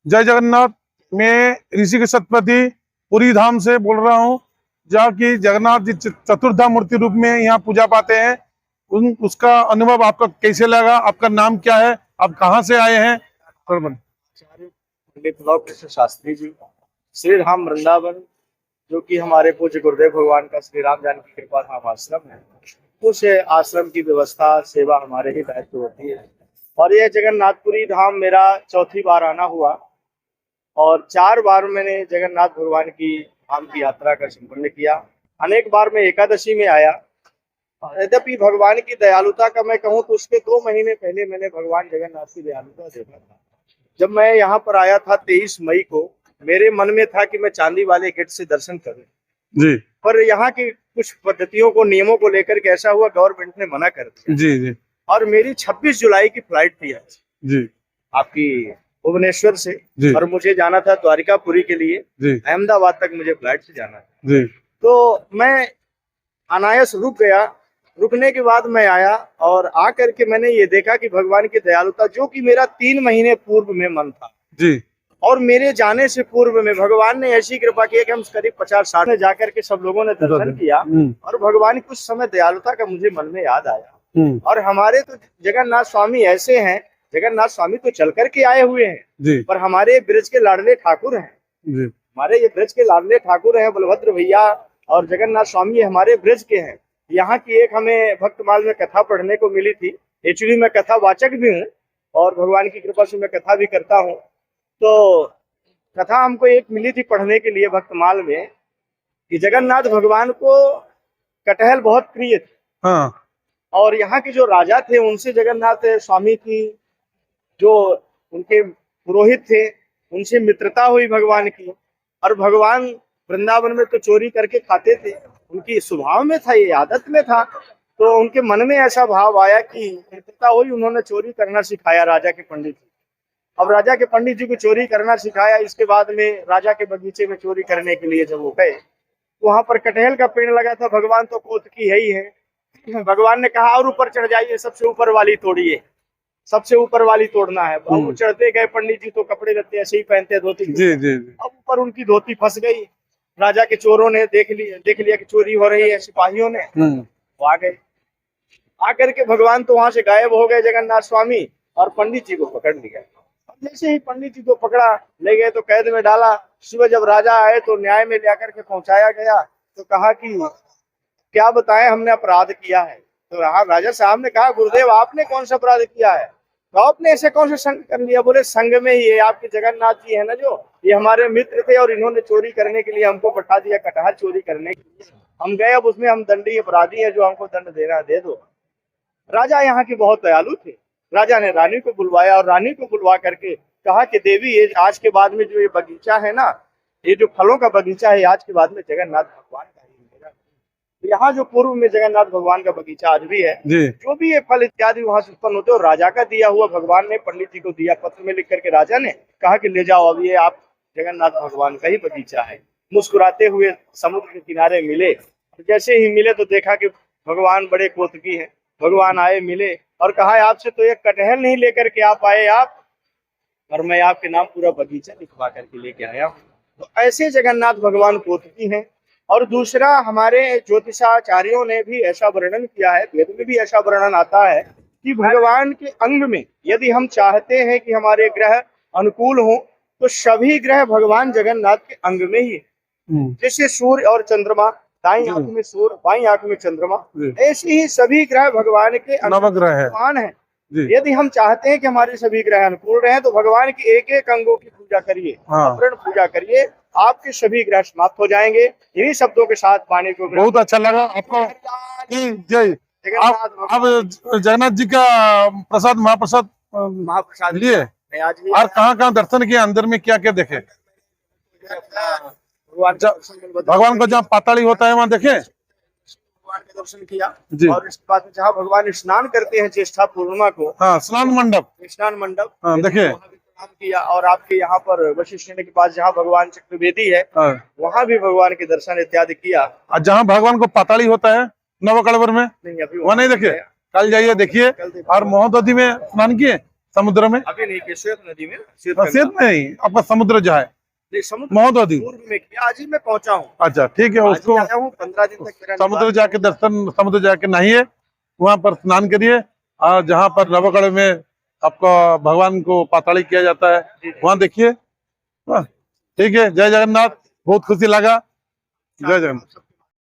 जय जगन्नाथ। मैं ऋषिकेश शतपति पुरी धाम से बोल रहा हूँ, जहाँ की जगन्नाथ जी चतुर्धाम मूर्ति रूप में यहाँ पूजा पाते हैं। उसका अनुभव आपका कैसे लगा? आपका नाम क्या है? आप कहाँ से आए हैं? पंडित लव कृष्ण शास्त्री जी, श्री राम वृंदावन, जो कि हमारे पूज्य गुरुदेव भगवान का श्री राम जानकी कृपा धाम आश्रम है। उस आश्रम की व्यवस्था सेवा हमारे ही दायित्व होती है। और यह जगन्नाथपुरी धाम मेरा चौथी बार आना हुआ और 4 बार मैंने जगन्नाथ भगवान की धाम की यात्रा का संपन्न किया। अनेक बार मैं एकादशी में आया। यद्यपि भगवान की दयालुता का मैं कहूँ तो उसके 2 महीने पहले मैंने भगवान जगन्नाथ की दयालुता देखा था। जब मैं यहाँ पर आया था 23 मई को, मेरे मन में था कि मैं चांदी वाले गेट से दर्शन करूं जी, पर यहाँ की कुछ पद्धतियों को, नियमों को लेकर के ऐसा हुआ, गवर्नमेंट ने मना कर दिया। जी जी। और मेरी 26 जुलाई की फ्लाइट थी आज जी, आपकी भुवनेश्वर से, और मुझे जाना था द्वारिकापुरी के लिए। अहमदाबाद तक मुझे फ्लाइट से जाना था जी। तो मैं अनायास रुक गया। रुकने के बाद मैं आया और आकर के मैंने ये देखा कि भगवान की दयालुता, जो कि मेरा 3 महीने पूर्व में मन था जी, और मेरे जाने से पूर्व में भगवान ने ऐसी कृपा की कि हम करीब 50-60 में जाकर के सब लोगों ने दर्शन किया। और भगवान की कुछ समय दयालुता का मुझे मन में याद आया। और हमारे तो जगन्नाथ स्वामी ऐसे हैं, जगन्नाथ स्वामी तो चल करके आए हुए हैं जी, पर हमारे ब्रज के लाडले ठाकुर हैं जी। हमारे ये ब्रज के लाडले ठाकुर हैं, बलभद्र भैया और जगन्नाथ स्वामी हमारे ब्रज के हैं। यहाँ की एक हमें भक्तमाल में कथा पढ़ने को मिली थी। एक्चुअली मैं कथा वाचक भी हूँ और भगवान की कृपा से मैं कथा भी करता हूँ। तो कथा हमको एक मिली थी पढ़ने के लिए भक्तमाल में, कि जगन्नाथ भगवान को कटहल बहुत प्रिय थे। हाँ। और यहाँ के जो राजा थे उनसे जगन्नाथ स्वामी की, जो उनके पुरोहित थे, उनसे मित्रता हुई भगवान की। और भगवान वृंदावन में तो चोरी करके खाते थे, उनकी स्वभाव में था, ये आदत में था। तो उनके मन में ऐसा भाव आया कि मित्रता हुई, उन्होंने चोरी करना सिखाया राजा के पंडित जी। अब राजा के पंडित जी को चोरी करना सिखाया। इसके बाद में राजा के बगीचे में चोरी करने के लिए जब वो गए, वहां पर कटहल का पेड़ लगा था। भगवान तो कोतकी है ही है। भगवान ने कहा और ऊपर चढ़ जाइए, सबसे ऊपर वाली तोड़िए, सबसे ऊपर वाली तोड़ना है। अब चढ़ते गए, पंडित जी तो कपड़े लगते ऐसे ही पहनते, धोती जी जी। अब ऊपर उनकी धोती फंस गई। राजा के चोरों ने देख लिया कि चोरी हो रही है, सिपाहियों ने वो आ गए। आकर के भगवान तो वहां से गायब हो गए जगन्नाथ स्वामी, और पंडित जी को पकड़ लिया। जैसे ही पंडित जी को पकड़ा, ले गए तो कैद में डाला। सुबह जब राजा आए तो न्याय में लेकर के पहुंचाया गया। तो कहा कि क्या बताएं, हमने अपराध किया है। तो राजा साहब ने कहा, गुरुदेव आपने कौन सा अपराध किया है? तो आपने ऐसे कौन सा संग कर लिया? बोले, संग में ही है आपके जगन्नाथ जी है ना, जो ये हमारे मित्र थे और इन्होंने चोरी करने के लिए हमको बैठा दिया, कटहल चोरी करने के लिए। हम गए, अब उसमें हम दंडी अपराधी है, जो हमको दंड देना दे दो। राजा यहाँ की बहुत दयालु थे। राजा ने रानी को बुलवाया और रानी को बुलवा करके कहा कि देवी, ये आज के बाद में जो ये बगीचा है ना, ये जो फलों का बगीचा है, आज के बाद में जगन्नाथ भगवान का ही मेरा। तो यहाँ जो पूर्व में जगन्नाथ भगवान का बगीचा आज भी है, जो भी ये फल इत्यादि वहां से उत्पन्न होते, और राजा का दिया हुआ भगवान ने पंडित जी को दिया, पत्र में लिख करके राजा ने कहा कि ले जाओ, अब ये आप जगन्नाथ भगवान का ही बगीचा है। मुस्कुराते हुए समुद्र के किनारे मिले। जैसे ही मिले तो देखा कि भगवान बड़े कोतकी हैं। भगवान आए, मिले और कहा, आपसे तो एक कटहल नहीं लेकर के आप आए आप, और मैं आपके नाम पूरा बगीचा लिखवा करके लेके आया हूँ। तो ऐसे जगन्नाथ भगवान कोतकी हैं। और दूसरा, हमारे ज्योतिषाचार्यों ने भी ऐसा वर्णन किया है, वेद में भी ऐसा वर्णन आता है कि भगवान के अंग में यदि हम चाहते हैं कि हमारे ग्रह अनुकूल हो, तो सभी ग्रह भगवान जगन्नाथ के अंग में ही, जैसे सूर्य और चंद्रमा, दाईं आंख में सूर्य, बाईं आंख में चंद्रमा, ऐसे ही सभी ग्रह भगवान के नवग्रह है। यदि हम चाहते हैं कि हमारे सभी ग्रह अनुकूल रहे, तो भगवान के एक एक अंगों की पूजा करिए, पूजा करिए, आपके सभी ग्रह समाप्त हो जाएंगे। इन्हीं शब्दों के साथ पानी को बहुत अच्छा लगा आपको। जय। अब जगन्नाथ जी का प्रसाद, महाप्रसाद लिए और कहाँ दर्शन किए, अंदर में क्या क्या देखे? भगवान को जहाँ पाताली होता है वहाँ देखे, भगवान के दर्शन किया। और इसके बाद जहाँ भगवान स्नान करते हैं ज्येष्ठा पूर्णिमा को, हाँ, स्नान मंडप देखे किया। और आपके यहाँ पर वशिष्ठ के पास जहाँ भगवान चक्रवेदी है, वहाँ भी भगवान के दर्शन इत्यादि किया। और जहाँ भगवान को पाताली होता है नवकलेवर में, नहीं, अभी वहाँ नहीं देखे। कल जाइए, देखिए। और महोदधि में स्नान किए, समुद्र में? अभी नहीं किया, श्वेत नदी में, श्वेत नहीं, आपका समुद्र जो है नहीं, समुद्र महोदधि पूर्व में किया, आज ही मैं पहुंचा हूँ। अच्छा ठीक है, आज ही उसको आया हूँ, 15 दिन तक मेरा समुद्र निवास जाके दर्शन, समुद्र जाके नहाइए, वहां पर स्नान करिए, और जहाँ पर नवगढ़ में आपका भगवान को पाताड़ी किया जाता है वहां देखिए। हाँ, ठीक है, जय जगन्नाथ, बहुत खुशी लगा, जय जगन्नाथ।